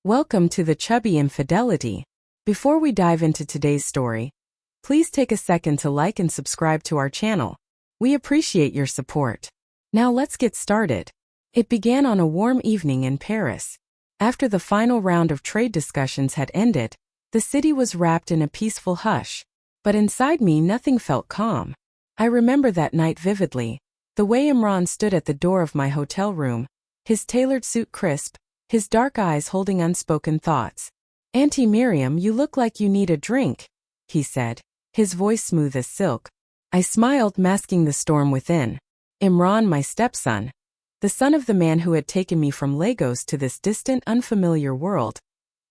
Welcome to the Chubby Infidelity. Before we dive into today's story, please take a second to like and subscribe to our channel. We appreciate your support. Now let's get started. It began on a warm evening in Paris. After the final round of trade discussions had ended, the city was wrapped in a peaceful hush. But inside me nothing felt calm. I remember that night vividly. The way Imran stood at the door of my hotel room, his tailored suit crisp, his dark eyes holding unspoken thoughts. "Auntie Miriam, you look like you need a drink," he said, his voice smooth as silk. I smiled, masking the storm within. Imran, my stepson, the son of the man who had taken me from Lagos to this distant, unfamiliar world.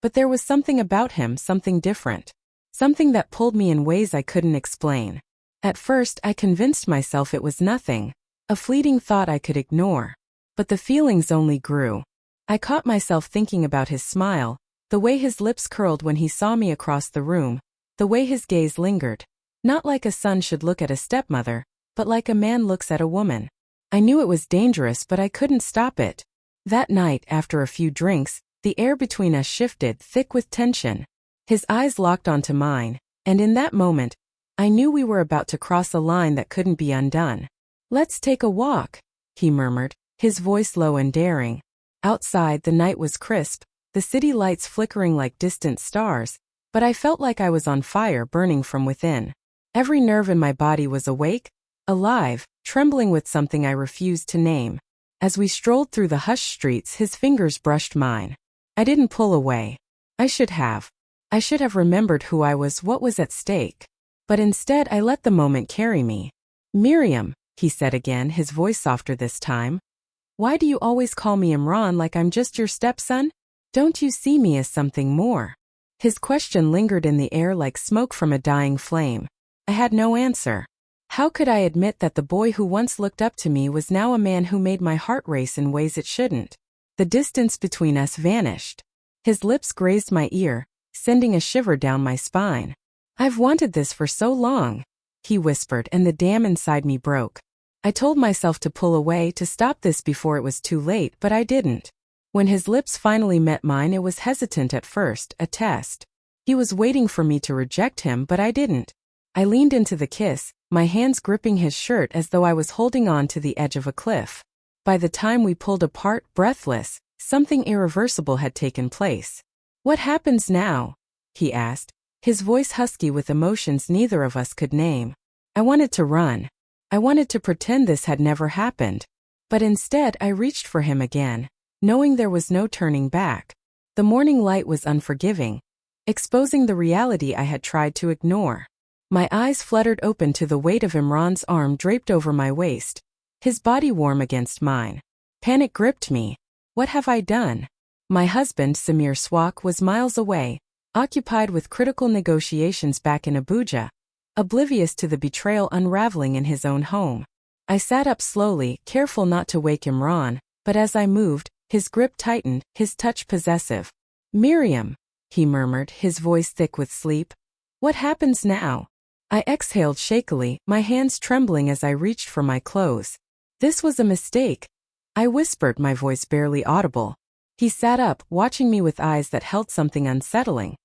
But there was something about him, something different. Something that pulled me in ways I couldn't explain. At first, I convinced myself it was nothing, a fleeting thought I could ignore. But the feelings only grew. I caught myself thinking about his smile, the way his lips curled when he saw me across the room, the way his gaze lingered. Not like a son should look at a stepmother, but like a man looks at a woman. I knew it was dangerous, but I couldn't stop it. That night, after a few drinks, the air between us shifted, thick with tension. His eyes locked onto mine, and in that moment, I knew we were about to cross a line that couldn't be undone. "Let's take a walk," he murmured, his voice low and daring. Outside, the night was crisp, the city lights flickering like distant stars, but I felt like I was on fire, burning from within. Every nerve in my body was awake, alive, trembling with something I refused to name. As we strolled through the hushed streets, his fingers brushed mine. I didn't pull away. I should have. I should have remembered who I was, what was at stake. But instead, I let the moment carry me. "Miriam," he said again, his voice softer this time. "Why do you always call me Imran like I'm just your stepson? Don't you see me as something more?" His question lingered in the air like smoke from a dying flame. I had no answer. How could I admit that the boy who once looked up to me was now a man who made my heart race in ways it shouldn't? The distance between us vanished. His lips grazed my ear, sending a shiver down my spine. "I've wanted this for so long," he whispered, and the dam inside me broke. I told myself to pull away, to stop this before it was too late, but I didn't. When his lips finally met mine, it was hesitant at first, a test. He was waiting for me to reject him, but I didn't. I leaned into the kiss, my hands gripping his shirt as though I was holding on to the edge of a cliff. By the time we pulled apart, breathless, something irreversible had taken place. "What happens now?" he asked, his voice husky with emotions neither of us could name. I wanted to run. I wanted to pretend this had never happened. But instead, I reached for him again, knowing there was no turning back. The morning light was unforgiving, exposing the reality I had tried to ignore. My eyes fluttered open to the weight of Imran's arm draped over my waist, his body warm against mine. Panic gripped me. What have I done? My husband, Samir Swak, was miles away, occupied with critical negotiations back in Abuja, oblivious to the betrayal unraveling in his own home. I sat up slowly, careful not to wake Imran, but as I moved, his grip tightened, his touch possessive. "Miriam," he murmured, his voice thick with sleep. "What happens now?" I exhaled shakily, my hands trembling as I reached for my clothes. "This was a mistake," I whispered, my voice barely audible. He sat up, watching me with eyes that held something unsettling,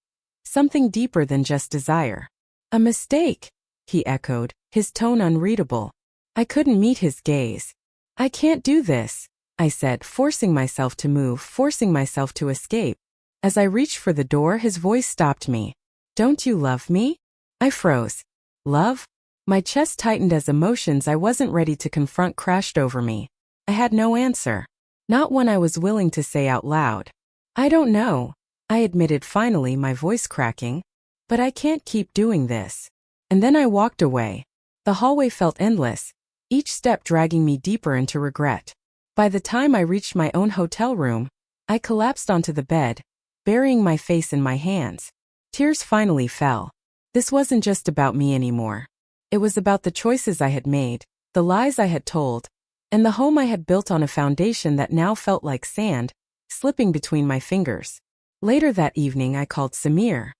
something deeper than just desire. "A mistake," he echoed, his tone unreadable. I couldn't meet his gaze. "I can't do this," I said, forcing myself to move, forcing myself to escape. As I reached for the door, his voice stopped me. "Don't you love me?" I froze. Love? My chest tightened as emotions I wasn't ready to confront crashed over me. I had no answer. Not one I was willing to say out loud. "I don't know," I admitted finally, my voice cracking. "But I can't keep doing this." And then I walked away. The hallway felt endless, each step dragging me deeper into regret. By the time I reached my own hotel room, I collapsed onto the bed, burying my face in my hands. Tears finally fell. This wasn't just about me anymore. It was about the choices I had made, the lies I had told, and the home I had built on a foundation that now felt like sand, slipping between my fingers. Later that evening, I called Samir.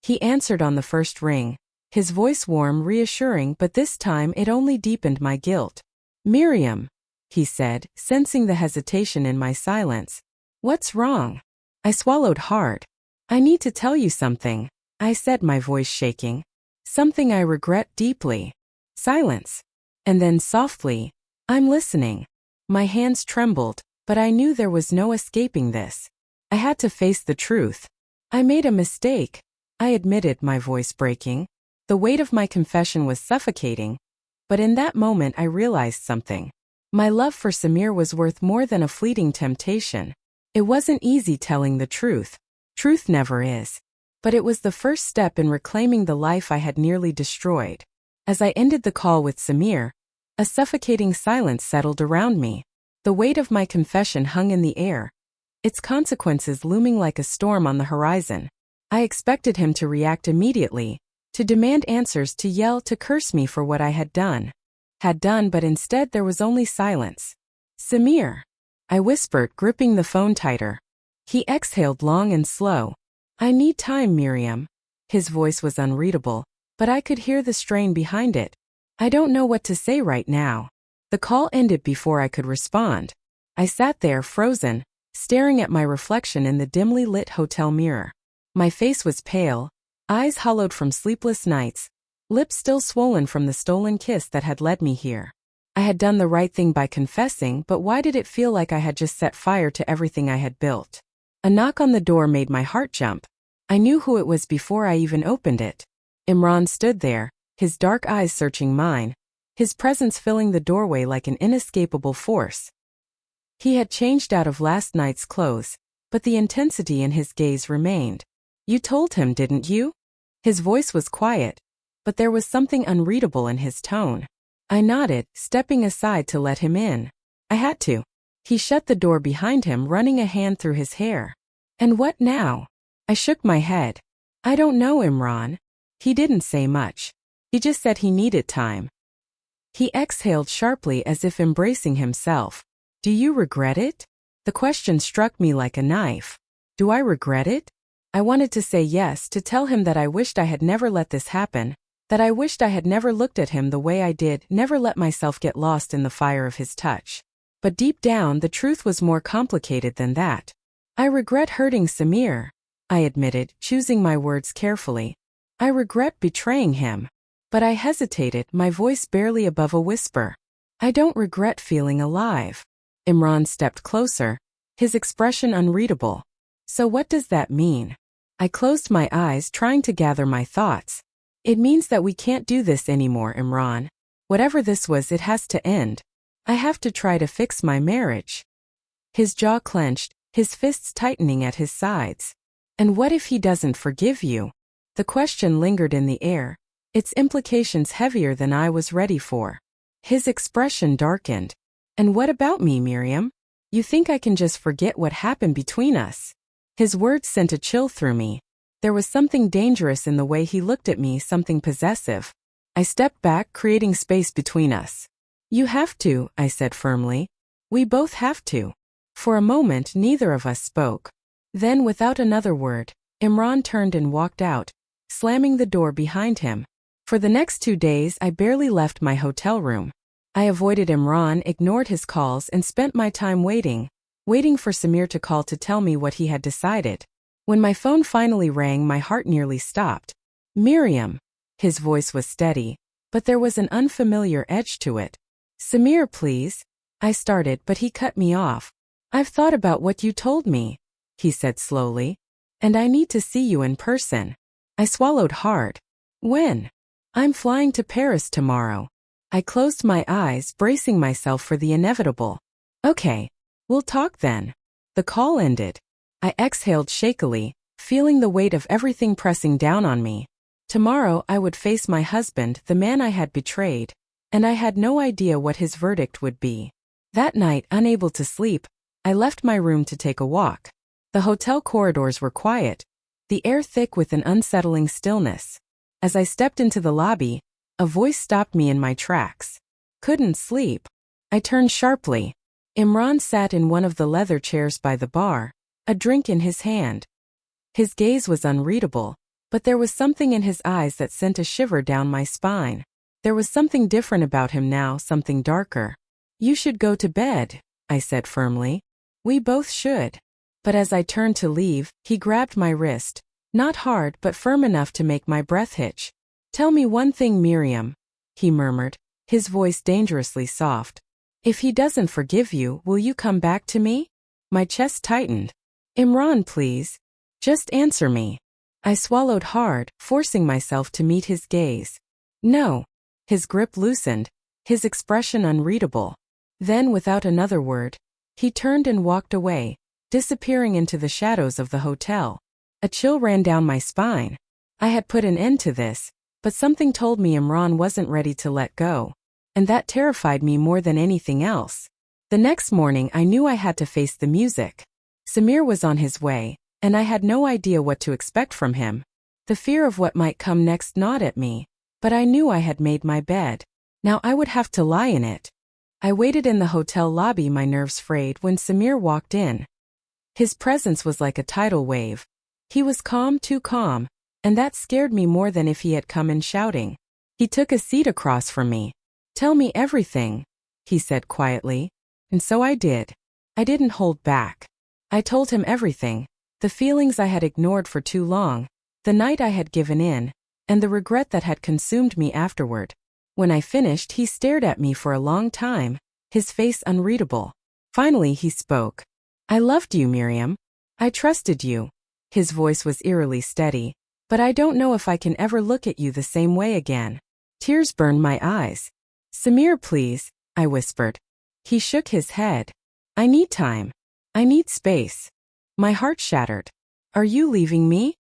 He answered on the first ring, his voice warm, reassuring, but this time it only deepened my guilt. "Miriam," he said, sensing the hesitation in my silence. "What's wrong?" I swallowed hard. I need to tell you something, I said, my voice shaking. Something I regret deeply. Silence. And then softly, I'm listening. My hands trembled, but I knew there was no escaping this. I had to face the truth. I made a mistake, I admitted, my voice breaking. The weight of my confession was suffocating, but in that moment I realized something. My love for Samir was worth more than a fleeting temptation. It wasn't easy telling the truth. Truth never is. But it was the first step in reclaiming the life I had nearly destroyed. As I ended the call with Samir, a suffocating silence settled around me. The weight of my confession hung in the air, its consequences looming like a storm on the horizon. I expected him to react immediately, to demand answers, to yell, to curse me for what I had done, but instead there was only silence. Samir, I whispered, gripping the phone tighter. He exhaled long and slow. I need time, Miriam. His voice was unreadable, but I could hear the strain behind it. I don't know what to say right now. The call ended before I could respond. I sat there, frozen, staring at my reflection in the dimly lit hotel mirror. My face was pale, eyes hollowed from sleepless nights, lips still swollen from the stolen kiss that had led me here. I had done the right thing by confessing, but why did it feel like I had just set fire to everything I had built? A knock on the door made my heart jump. I knew who it was before I even opened it. Imran stood there, his dark eyes searching mine, his presence filling the doorway like an inescapable force. He had changed out of last night's clothes, but the intensity in his gaze remained. You told him, didn't you? His voice was quiet, but there was something unreadable in his tone. I nodded, stepping aside to let him in. I had to. He shut the door behind him, running a hand through his hair. And what now? I shook my head. I don't know, Imran. He didn't say much. He just said he needed time. He exhaled sharply as if embracing himself. Do you regret it? The question struck me like a knife. Do I regret it? I wanted to say yes, to tell him that I wished I had never let this happen, that I wished I had never looked at him the way I did, never let myself get lost in the fire of his touch. But deep down, the truth was more complicated than that. I regret hurting Samir, I admitted, choosing my words carefully. I regret betraying him. But I hesitated, my voice barely above a whisper. I don't regret feeling alive. Imran stepped closer, his expression unreadable. So what does that mean? I closed my eyes, trying to gather my thoughts. It means that we can't do this anymore, Imran. Whatever this was, it has to end. I have to try to fix my marriage. His jaw clenched, his fists tightening at his sides. And what if he doesn't forgive you? The question lingered in the air, its implications heavier than I was ready for. His expression darkened. And what about me, Miriam? You think I can just forget what happened between us? His words sent a chill through me. There was something dangerous in the way he looked at me, something possessive. I stepped back, creating space between us. You have to, I said firmly. We both have to. For a moment, neither of us spoke. Then, without another word, Imran turned and walked out, slamming the door behind him. For the next 2 days, I barely left my hotel room. I avoided Imran, ignored his calls, and spent my time waiting for Samir to call to tell me what he had decided. When my phone finally rang, my heart nearly stopped. Miriam. His voice was steady, but there was an unfamiliar edge to it. Samir, please. I started, but he cut me off. I've thought about what you told me, he said slowly. And I need to see you in person. I swallowed hard. When? I'm flying to Paris tomorrow. I closed my eyes, bracing myself for the inevitable. Okay, we'll talk then. The call ended. I exhaled shakily, feeling the weight of everything pressing down on me. Tomorrow I would face my husband, the man I had betrayed, and I had no idea what his verdict would be. That night, unable to sleep, I left my room to take a walk. The hotel corridors were quiet, the air thick with an unsettling stillness. As I stepped into the lobby, a voice stopped me in my tracks. Couldn't sleep. I turned sharply. Imran sat in one of the leather chairs by the bar, a drink in his hand. His gaze was unreadable, but there was something in his eyes that sent a shiver down my spine. There was something different about him now, something darker. You should go to bed, I said firmly. We both should. But as I turned to leave, he grabbed my wrist, not hard but firm enough to make my breath hitch. "Tell me one thing, Miriam," he murmured, his voice dangerously soft. "If he doesn't forgive you, will you come back to me?" My chest tightened. "Imran, please. Just answer me." I swallowed hard, forcing myself to meet his gaze. "No." His grip loosened, his expression unreadable. Then, without another word, he turned and walked away, disappearing into the shadows of the hotel. A chill ran down my spine. I had put an end to this, but something told me Imran wasn't ready to let go. And that terrified me more than anything else. The next morning I knew I had to face the music. Samir was on his way, and I had no idea what to expect from him. The fear of what might come next gnawed at me, but I knew I had made my bed. Now I would have to lie in it. I waited in the hotel lobby, my nerves frayed, when Samir walked in. His presence was like a tidal wave. He was calm, too calm, and that scared me more than if he had come in shouting. He took a seat across from me. "Tell me everything," he said quietly. And so I did. I didn't hold back. I told him everything, the feelings I had ignored for too long, the night I had given in, and the regret that had consumed me afterward. When I finished, he stared at me for a long time, his face unreadable. Finally he spoke. "I loved you, Miriam. I trusted you." His voice was eerily steady. "But I don't know if I can ever look at you the same way again." Tears burned my eyes. "Samir, please," I whispered. He shook his head. "I need time. I need space." My heart shattered. "Are you leaving me?"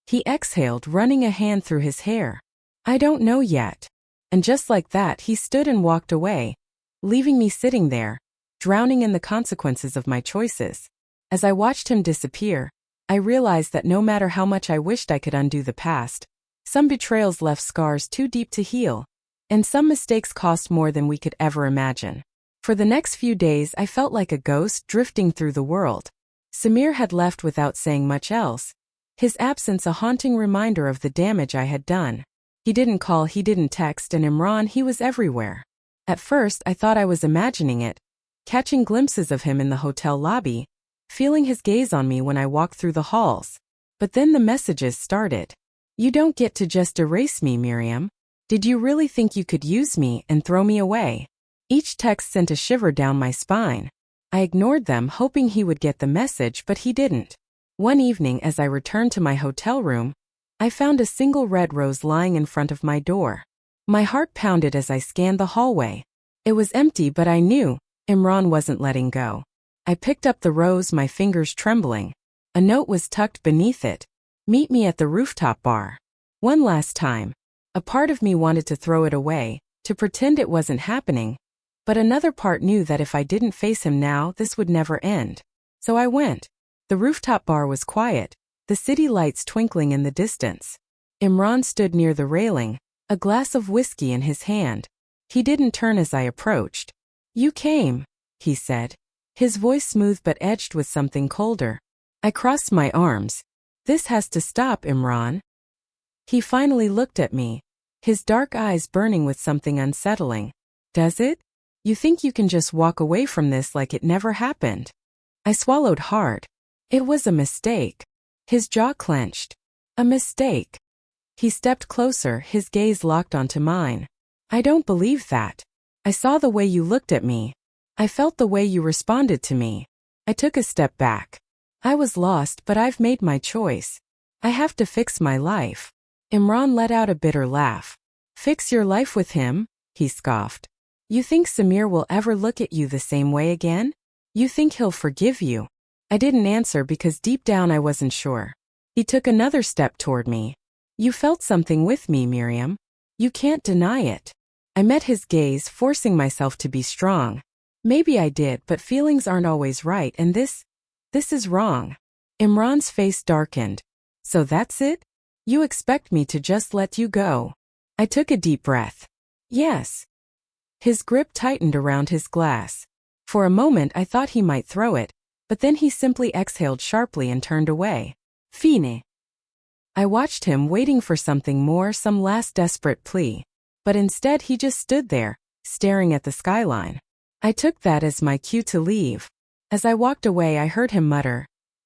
He exhaled, running a hand through his hair. "I don't know yet." And just like that, he stood and walked away, leaving me sitting there, drowning in the consequences of my choices. As I watched him disappear, I realized that no matter how much I wished I could undo the past, some betrayals left scars too deep to heal, and some mistakes cost more than we could ever imagine. For the next few days I felt like a ghost drifting through the world. Samir had left without saying much else, his absence a haunting reminder of the damage I had done. He didn't call, he didn't text, and Imran, he was everywhere. At first I thought I was imagining it, catching glimpses of him in the hotel lobby, feeling his gaze on me when I walked through the halls. But then the messages started. "You don't get to just erase me, Miriam. Did you really think you could use me and throw me away?" Each text sent a shiver down my spine. I ignored them, hoping he would get the message, but he didn't. One evening, as I returned to my hotel room, I found a single red rose lying in front of my door. My heart pounded as I scanned the hallway. It was empty, but I knew Imran wasn't letting go. I picked up the rose, my fingers trembling. A note was tucked beneath it. "Meet me at the rooftop bar." One last time. A part of me wanted to throw it away, to pretend it wasn't happening. But another part knew that if I didn't face him now, this would never end. So I went. The rooftop bar was quiet, the city lights twinkling in the distance. Imran stood near the railing, a glass of whiskey in his hand. He didn't turn as I approached. "You came," he said, his voice smooth but edged with something colder. I crossed my arms. "This has to stop, Imran." He finally looked at me, his dark eyes burning with something unsettling. "Does it? You think you can just walk away from this like it never happened?" I swallowed hard. It was a mistake. His jaw clenched. A mistake. He stepped closer, his gaze locked onto mine. "I don't believe that. I saw the way you looked at me. I felt the way you responded to me." I took a step back. "I was lost, but I've made my choice. I have to fix my life." Imran let out a bitter laugh. "Fix your life with him?" he scoffed. "You think Samir will ever look at you the same way again? You think he'll forgive you?" I didn't answer because deep down I wasn't sure. He took another step toward me. "You felt something with me, Miriam. You can't deny it." I met his gaze, forcing myself to be strong. "Maybe I did, but feelings aren't always right, and this is wrong." Imran's face darkened. "So that's it? You expect me to just let you go?" I took a deep breath. "Yes." His grip tightened around his glass. For a moment I thought he might throw it, but then he simply exhaled sharply and turned away. "Fine." I watched him, waiting for something more, some last desperate plea. But instead he just stood there, staring at the skyline. I took that as my cue to leave. As I walked away I heard him mutter,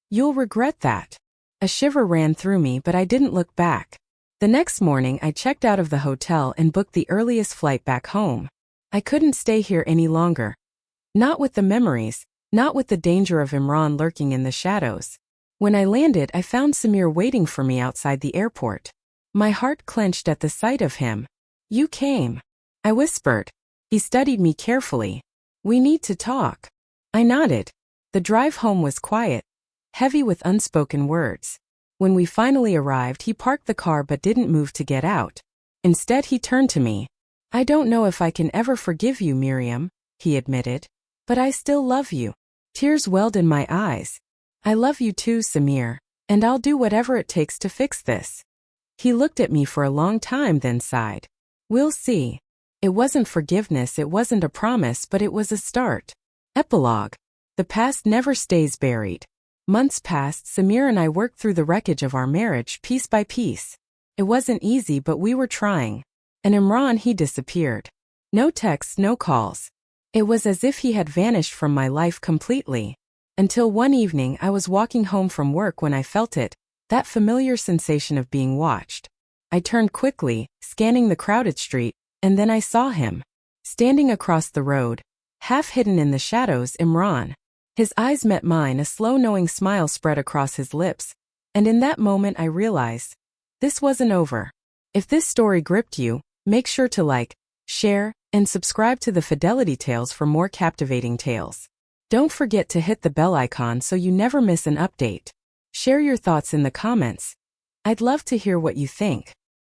You'll regret that. A shiver ran through me, but I didn't look back. The next morning I checked out of the hotel and booked the earliest flight back home. I couldn't stay here any longer. Not with the memories, not with the danger of Imran lurking in the shadows. When I landed, I found Samir waiting for me outside the airport. My heart clenched at the sight of him. You came, I whispered. He studied me carefully. We need to talk. I nodded. The drive home was quiet, heavy with unspoken words. When we finally arrived, he parked the car but didn't move to get out. Instead, he turned to me. I don't know if I can ever forgive you, Miriam, he admitted. But I still love you. Tears welled in my eyes. I love you too, Samir, and I'll do whatever it takes to fix this. He looked at me for a long time, then sighed. We'll see. It wasn't forgiveness, it wasn't a promise, but it was a start. Epilogue. The past never stays buried. Months passed. Samir and I worked through the wreckage of our marriage piece by piece. It wasn't easy, but we were trying. And Imran, he disappeared. No texts, no calls. It was as if he had vanished from my life completely. Until one evening I was walking home from work when I felt it, that familiar sensation of being watched. I turned quickly, scanning the crowded street, and then I saw him. Standing across the road, half hidden in the shadows, Imran. His eyes met mine, a slow knowing smile spread across his lips, and in that moment I realized, this wasn't over. If this story gripped you, make sure to like, share, and subscribe to the Fidelity Tales for more captivating tales. Don't forget to hit the bell icon so you never miss an update. Share your thoughts in the comments. I'd love to hear what you think.